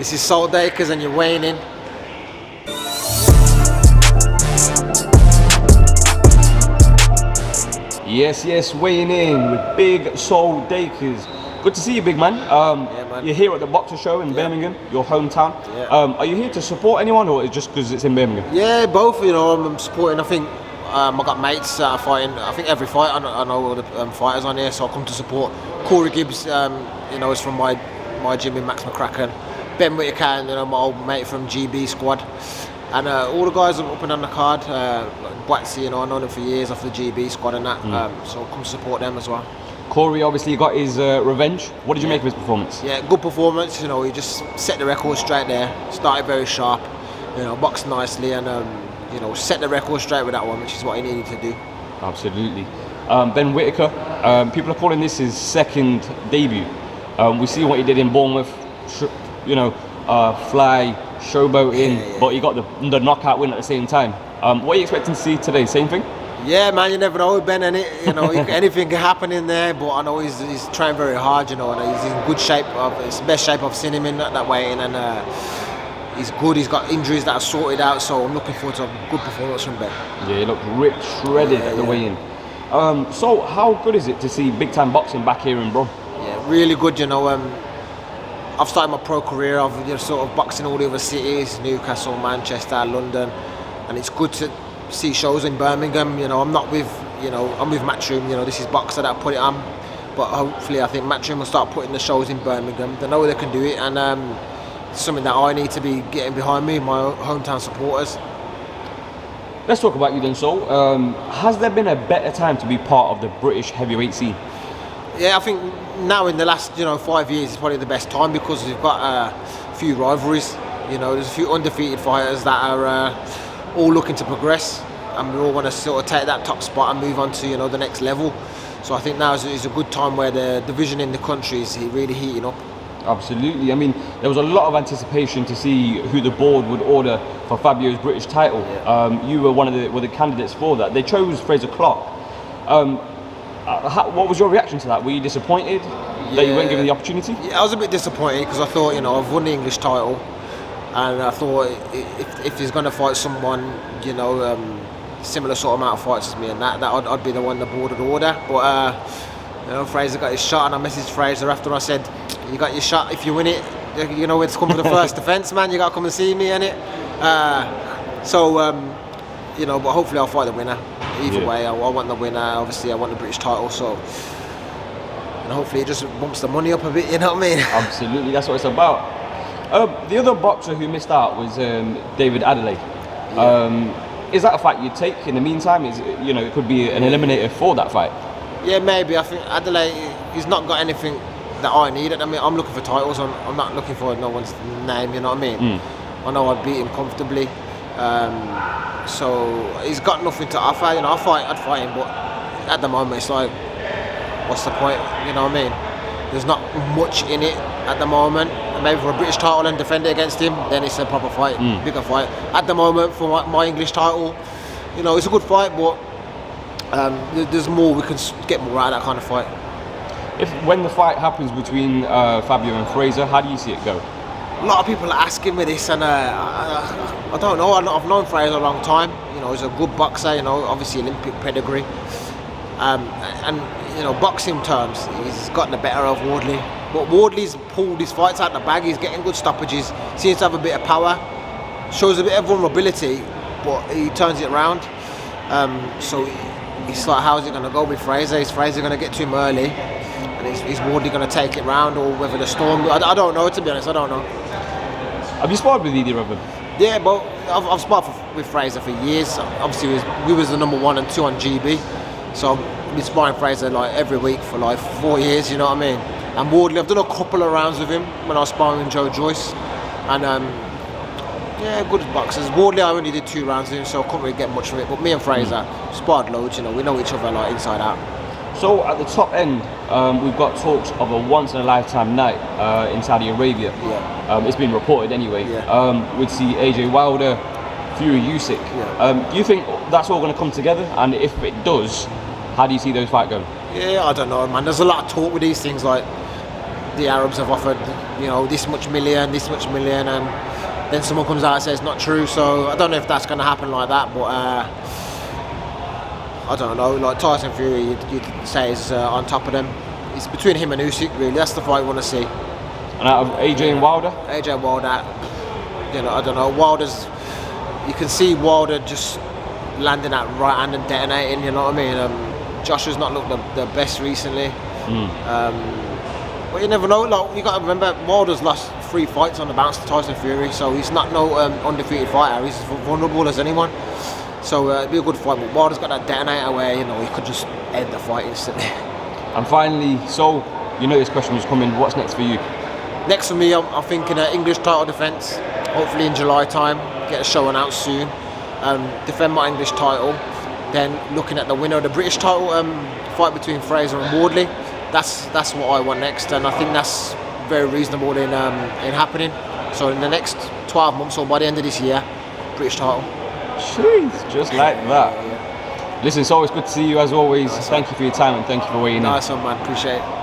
This is Dacres and you're weighing in. Yes, weighing in with Big Soul Dacres. Good to see you, big man. Yeah, man. You're here at the Boxer Show in Birmingham, your hometown. Yeah. Are you here to support anyone, or just because it's in Birmingham? Yeah, both. You know, I'm supporting. I think I got mates that are fighting. I think every fight. I know all the fighters on here, so I come to support. Corey Gibbs, you know, is from my gym in Max McCracken. Ben Whittaker, you know, my old mate from GB squad, and all the guys up and down the card. Watsy, you know, I know them for years off the GB squad and that. So I come to support them as well. Corey obviously got his revenge. What did you make of his performance? Yeah, good performance. You know, he just set the record straight there. Started very sharp. You know, boxed nicely and you know, set the record straight with that one, which is what he needed to do. Absolutely. Ben Whittaker. People are calling this his second debut. We see what he did in Bournemouth. You know, fly, showboat in, but he got the knockout win at the same time. What are you expecting to see today? Same thing? Yeah, man, you never know with Ben, innit? You know, anything can happen in there, but I know he's trying very hard, you know, and he's in good shape. It's the best shape I've seen him in that way, and he's good. He's got injuries that are sorted out, so I'm looking forward to a good performance from Ben. Yeah, he looked ripped, shredded at the weigh-in. So how good is it to see big-time boxing back here in Bro? Yeah, really good, you know. I've started my pro career. I've sort of boxing all the other cities, Newcastle, Manchester, London, and it's good to see shows in Birmingham. You know, I'm not with, you know, I'm with Matchroom. You know, this is Boxer that put it on, but hopefully I think Matchroom will start putting the shows in Birmingham. They know they can do it, and it's something that I need to be getting behind me, my hometown supporters. Let's talk about you then, Sol. Has there been a better time to be part of the British heavyweight scene? Yeah, I think now in the last 5 years is probably the best time because we've got a few rivalries. You know, there's a few undefeated fighters that are all looking to progress, and we all want to sort of take that top spot and move on to the next level. So I think now is a good time where the division in the country is really heating up. Absolutely. I mean, there was a lot of anticipation to see who the board would order for Fabio's British title. Yeah. You were one of the candidates for that. They chose Frazer Clarke. What was your reaction to that? Were you disappointed that you weren't given the opportunity? Yeah, I was a bit disappointed because I thought, I've won the English title, and I thought if he's going to fight someone, similar sort of amount of fights as me, and that I'd be the one the board would order. But Frazer got his shot, and I messaged Frazer after. I said, "You got your shot. If you win it, you know it's come for the first defence, man. You got to come and see me, innit?" But hopefully I'll fight the winner. Either way, I want the winner. Obviously, I want the British title, so and hopefully it just bumps the money up a bit. You know what I mean? Absolutely, that's what it's about. The other boxer who missed out was David Adeleye. Yeah. Is that a fight you'd take in the meantime? It could be an eliminator for that fight. Yeah, maybe. I think Adeleye, he's not got anything that I need. I mean, I'm looking for titles. I'm not looking for no one's name. You know what I mean? I know I'd beat him comfortably. So he's got nothing to offer. I'd fight him, but at the moment it's like, what's the point? You know what I mean? There's not much in it at the moment. Maybe for a British title and defend it against him, then it's a proper fight, bigger fight. At the moment, for my English title, it's a good fight, but there's more. We can get more out of that kind of fight. When the fight happens between Fabio and Frazer, how do you see it go? A lot of people are asking me this, and I don't know. I've known Frazer a long time. He's a good boxer. Obviously Olympic pedigree. Boxing terms, he's gotten the better of Wardley. But Wardley's pulled his fights out the bag. He's getting good stoppages. Seems to have a bit of power. Shows a bit of vulnerability, but he turns it around. So it's like, how's it going to go with Frazer? Is Frazer going to get to him early? And is Wardley going to take it round, or whether the storm? I don't know, to be honest. I don't know. Have you sparred with either of them? Yeah, but I've sparred with Frazer for years. Obviously, we was the number 1 and 2 on GB. So I've been sparring Frazer like every week for like 4 years, you know what I mean? And Wardley, I've done a couple of rounds with him when I was sparring with Joe Joyce. And good boxers. Wardley, I only did 2 rounds with him, so I couldn't really get much from it. But me and Frazer sparred loads, we know each other like inside out. So at the top end, we've got talks of a once-in-a-lifetime night in Saudi Arabia. Yeah. It's been reported anyway. Yeah. We'd see AJ Wilder, Fury Usyk. Yeah. Do you think that's all going to come together? And if it does, how do you see those fights going? Yeah, I don't know, man. There's a lot of talk with these things. Like, the Arabs have offered, you know, this much million, and then someone comes out and says it's not true. So I don't know if that's going to happen like that, but I don't know. Like Tyson Fury, you'd say is on top of them. It's between him and Usyk, really. That's the fight we want to see. And out of AJ and Wilder? AJ Wilder, you know, I don't know. Wilder's, you can see Wilder just landing that right hand and detonating, you know what I mean? Joshua's not looked the best recently. But you never know. Like, you got to remember, Wilder's lost 3 fights on the bounce to Tyson Fury, so he's not no undefeated fighter. He's as vulnerable as anyone. So it'd be a good fight. But Wilder's got that detonator where, you know, he could just end the fight instantly. And finally, so you know this question was coming. What's next for you? Next for me, I'm thinking English title defence. Hopefully in July time. Get a show announced soon. Defend my English title. Then looking at the winner of the British title fight between Frazer and Wardley. That's what I want next, and I think that's very reasonable in happening. So in the next 12 months, or by the end of this year, British title. Jeez, just like that. Listen, it's always good to see you as always. Thank you for your time and thank you for weighing in. Nice one, man. Appreciate it.